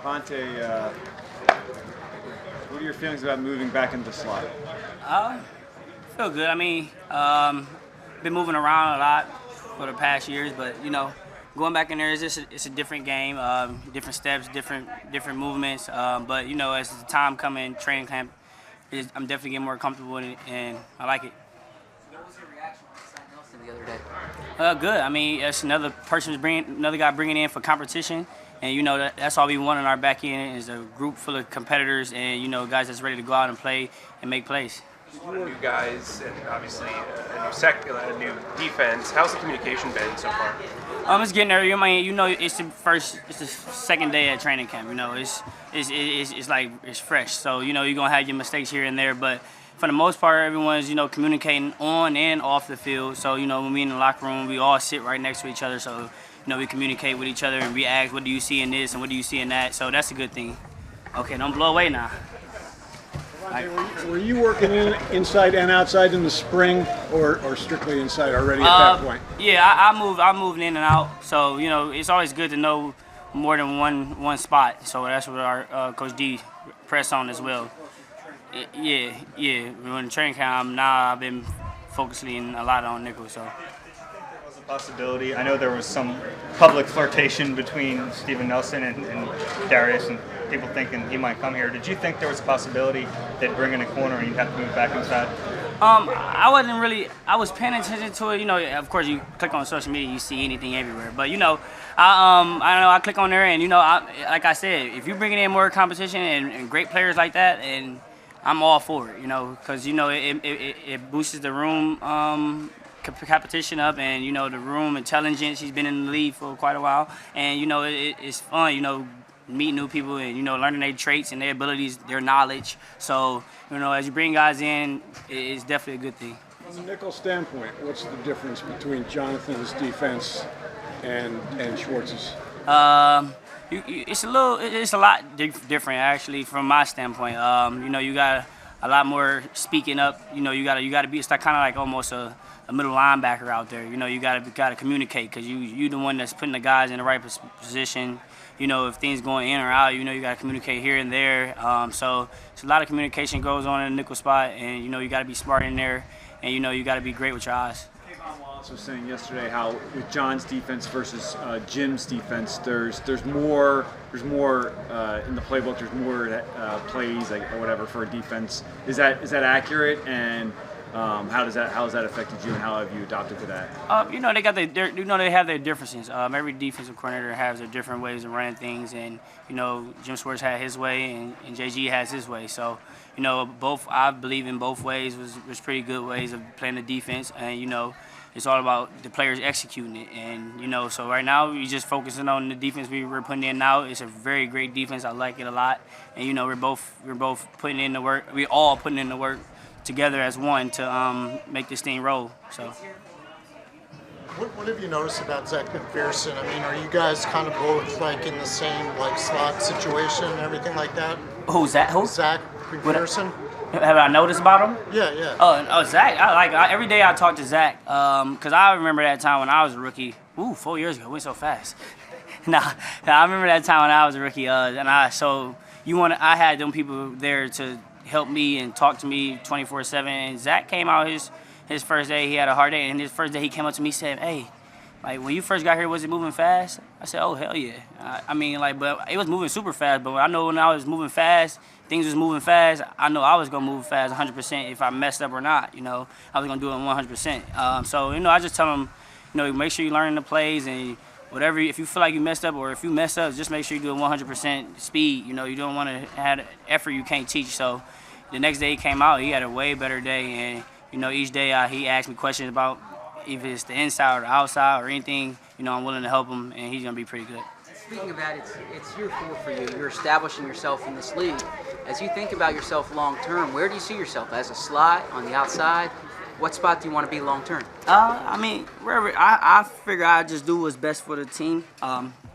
Avonte, what are your feelings about moving back into the slot? Feel good. I mean, been moving around a lot for the past years, but going back in there is just it's a different game, different steps, different movements. But as the time coming, training camp, I'm definitely getting more comfortable in it, and I like it. What was your reaction when you signed Nelson the other day? Good. I mean, it's another guy bringing in for competition, and that's all we want in our back end is a group full of competitors and guys that's ready to go out and play and make plays. A lot of new guys and obviously a new defense. How's the communication been so far? It's getting there. I mean, it's the second day at training camp. It's fresh. So you're gonna have your mistakes here and there, but for the most part, everyone's communicating on and off the field. So when we in the locker room, we all sit right next to each other. So we communicate with each other and we ask, what do you see in this and what do you see in that? So that's a good thing. Okay, don't blow away now. Were you working inside and outside in the spring, or strictly inside already at that point? Yeah, I moved in and out. So it's always good to know more than one spot. So that's what our Coach D pressed on as well. Yeah. When the training camp, now I've been focusing a lot on nickel. So. Was a possibility. I know there was some public flirtation between Steven Nelson and Darius, and people thinking he might come here. Did you think there was a possibility they'd bring in a corner and you'd have to move back inside? I was paying attention to it. Of course, you click on social media, you see anything everywhere. But I click on there, and like I said, if you're bringing in more competition and great players like that, and I'm all for it. Because it boosts the room competition up, and the room intelligence. He's been in the league for quite a while, and it's fun. Meet new people and learning their traits and their abilities, their knowledge. So as you bring guys in, it's definitely a good thing. From a nickel standpoint, what's the difference between Jonathan's defense and Schwartz's? It's a lot different actually from my standpoint. You got a lot more speaking up. You got to be. It's kind of like almost a middle linebacker out there. You got to communicate because you the one that's putting the guys in the right position. If things going in or out, you got to communicate here and there. So a lot of communication goes on in the nickel spot, and you got to be smart in there, and you got to be great with your eyes. I was saying yesterday how with John's defense versus Jim's defense, there's more in the playbook. There's more plays like or whatever for a defense. Is that accurate? And how has that affected you, and how have you adopted to that? They got they have their differences. Every defensive coordinator has their different ways of running things, and Jim Schwartz had his way, and JG has his way. So both I believe in both ways was pretty good ways of playing the defense, and it's all about the players executing it, and so right now we're just focusing on the defense we're putting in now. It's a very great defense. I like it a lot, and we're both putting in the work. We all putting in the work together as one to make this thing roll. So. What have you noticed about Zach McPherson? I mean, are you guys kind of both in the same slot situation and everything like that? Who's that? Who? Zach McPherson. Have I noticed about him? Yeah. Oh, Zach. Every day I talk to Zach because I remember that time when I was a rookie. 4 years ago. It went so fast. I remember that time when I was a rookie, I had them people there to help me and talk to me 24/7. And Zach came out his first day. He had a hard day, and his first day he came up to me and said, "Hey, when you first got here, was it moving fast?" I said, "Oh hell yeah." But it was moving super fast. But I know when I was moving fast, things was moving fast. I know I was gonna move fast 100% if I messed up or not. I was gonna do it 100%. I just tell them, make sure you learn the plays and. Whatever, if you feel like you messed up or if you mess up, just make sure you do it 100% speed. You don't want to have effort you can't teach. So the next day he came out, he had a way better day. And, each day he asked me questions about if it's the inside or the outside or anything. I'm willing to help him, and he's going to be pretty good. Speaking of that, it's year 4 for you. You're establishing yourself in this league. As you think about yourself long term, where do you see yourself? As a slot, on the outside? What spot do you want to be long term? Wherever. I figure I just do what's best for the team,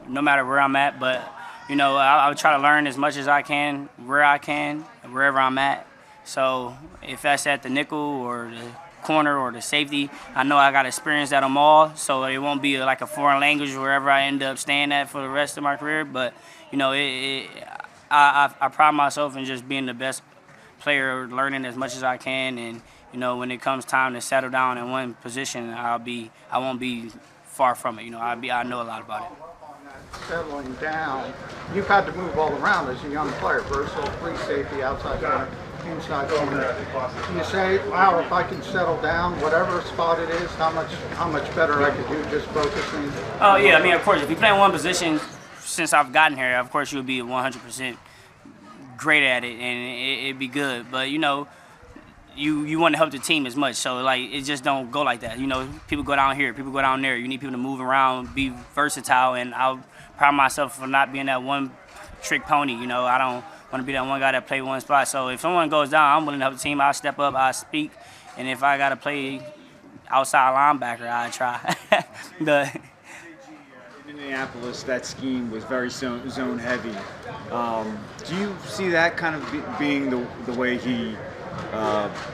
no matter where I'm at. But I would try to learn as much as I can, where I can, wherever I'm at. So if that's at the nickel or the corner or the safety, I know I got experience at them all. So it won't be like a foreign language wherever I end up staying at for the rest of my career. But I pride myself in just being the best player, learning as much as I can, and when it comes time to settle down in one position, I won't be far from it. I know a lot about it. Settling down, you've had to move all around as a young player, versatile, free safety, outside corner, inside corner. You say, wow, if I can settle down, whatever spot it is, how much better I could do just focusing? Oh yeah, I mean, of course, if you play in one position, since I've gotten here, of course you'll be 100% great at it, and it'd be good. But you want to help the team as much, so like it just don't go like that. People go down here, people go down there. You need people to move around, be versatile, and I'll proud myself for not being that one trick pony. I don't want to be that one guy that play one spot. So if someone goes down, I'm willing to help the team. I'll step up, I'll speak, and if I gotta play outside linebacker, I'll try. But in Indianapolis, that scheme was very zone heavy. Do you see that kind of being the way he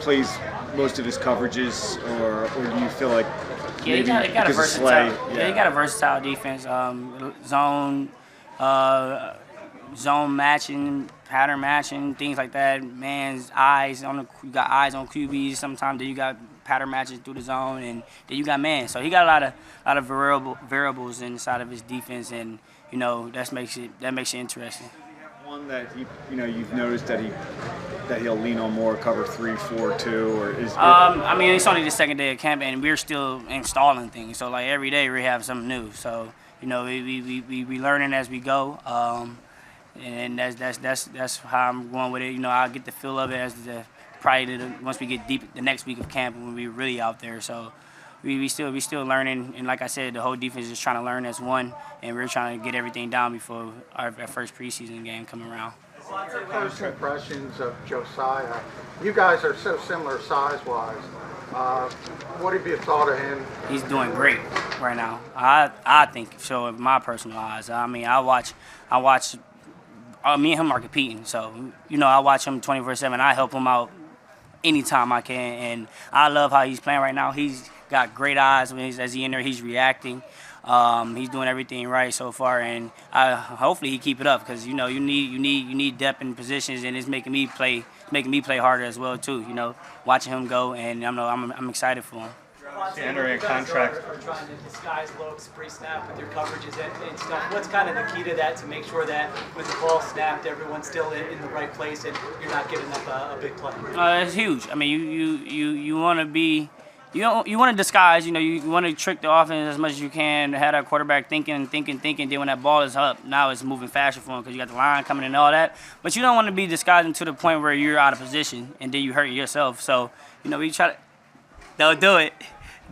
plays most of his coverages, or do you feel like he got a versatile. He got a versatile defense. Zone matching, pattern matching, things like that. Man's eyes you got eyes on QBs. Sometimes then you got pattern matches through the zone, and then you got man. So he got a lot of variables inside of his defense, and that makes it interesting. One that you've noticed that he'll lean on more, cover 3, 4, 2, or is? I mean, it's only the second day of camp, and we're still installing things. So like every day we have something new. So we learning as we go, and that's how I'm going with it. I'll get the feel of it as once we get deep the next week of camp when we're really out there. So we still learning, and like I said, the whole defense is trying to learn as one, and we're trying to get everything down before our first preseason game come around. First impressions of Josiah. You guys are so similar size-wise. What have you thought of him? He's doing great right now. I think so. In my personal eyes, I mean, I watch. Me and him are competing, so I watch him 24/7. I help him out anytime I can, and I love how he's playing right now. He's got great eyes as he in there. He's reacting. He's doing everything right so far, and hopefully he keep it up, because you need depth in positions, and it's making me play harder as well too. Watching him go, and I'm excited for him. Entering a contract. Trying to disguise looks pre-snap with your coverages and stuff. What's kind of the key to that, to make sure that when the ball snapped, everyone's still in the right place and you're not giving up a big play? It's huge. I mean, you want to be. You want to disguise, you want to trick the offense as much as you can, have that quarterback thinking. Then when that ball is up, now it's moving faster for him because you got the line coming and all that. But you don't want to be disguising to the point where you're out of position and then you hurt yourself. So, we try to, don't do it.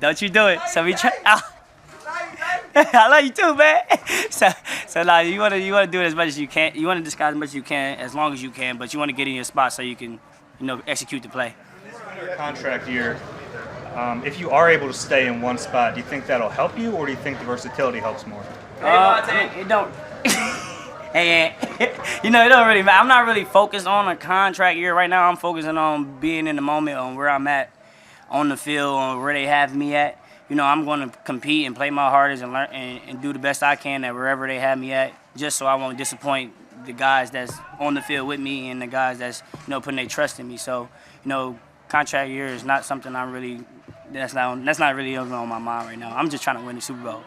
Don't you do it. So we try. I love you too, man. So now you want to do it as much as you can. You want to disguise as much as you can, as long as you can. But you want to get in your spot so you can, execute the play. Contract year. If you are able to stay in one spot, do you think that'll help you, or do you think the versatility helps more? It don't. Hey, it don't really matter. I'm not really focused on a contract year right now. I'm focusing on being in the moment, on where I'm at on the field, on where they have me at. I'm going to compete and play my hardest and learn and do the best I can at wherever they have me at, just so I won't disappoint the guys that's on the field with me and the guys that's putting their trust in me. So contract year is not something that's not really on my mind right now. I'm just trying to win the Super Bowl.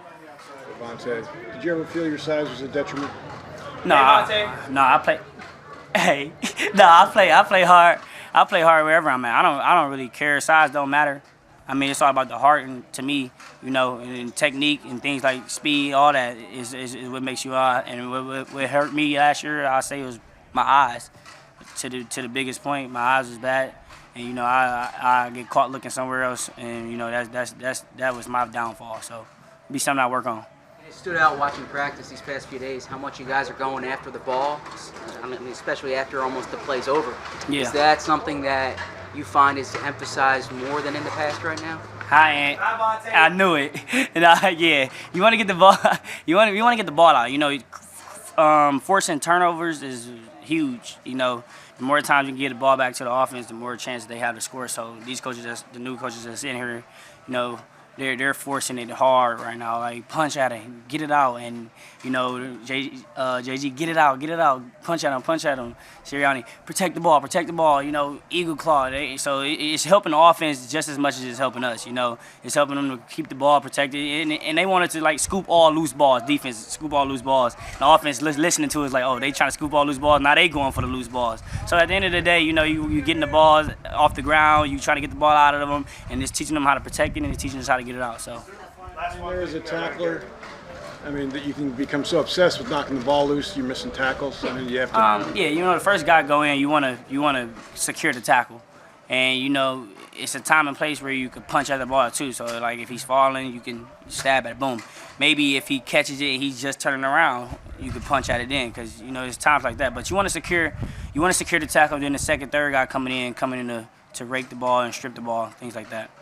Avonte, did you ever feel your size was a detriment? No, I play. Hey, no, I play hard. I play hard wherever I'm at. I don't really care. Size don't matter. I mean, it's all about the heart, and to me, and technique and things like speed, all that is what makes you out. And what hurt me last year, I say, was my eyes. To the biggest point, my eyes was bad, and I get caught looking somewhere else, and that was my downfall. So, it'll be something I work on. It stood out watching practice these past few days how much you guys are going after the ball, especially after almost the play's over. Yeah. Is that something that you find is emphasized more than in the past right now? I knew it. Yeah, you want to get the ball. You want to get the ball out. Forcing turnovers is huge. The more times you can get the ball back to the offense, the more chance they have to score. So these coaches, the new coaches that's in here, they're forcing it hard right now. Like, punch at it, get it out, and you know, JG, get it out, punch at him. Sirianni, protect the ball. You know, eagle claw. So it's helping the offense just as much as it's helping us. You know, it's helping them to keep the ball protected, and they wanted to like scoop all loose balls. Defense scoop all loose balls. The offense listening to it is like, oh, they trying to scoop all loose balls. Now they going for the loose balls. So at the end of the day, you know, you getting the balls off the ground. You trying to get the ball out of them, and it's teaching them how to protect it, and it's teaching us how to get it out. So. There is a tackler. I mean, that you can become so obsessed with knocking the ball loose, you're missing tackles. I mean, you have to. Yeah, you know, the first guy go in, you wanna secure the tackle, and you know, it's a time and place where you can punch at the ball too. So like, if he's falling, you can stab at it. Boom. Maybe if he catches it, and he's just turning around, you can punch at it then, because you know, there's times like that. But you want to secure the tackle. Then the second, third guy coming in to rake the ball and strip the ball, things like that.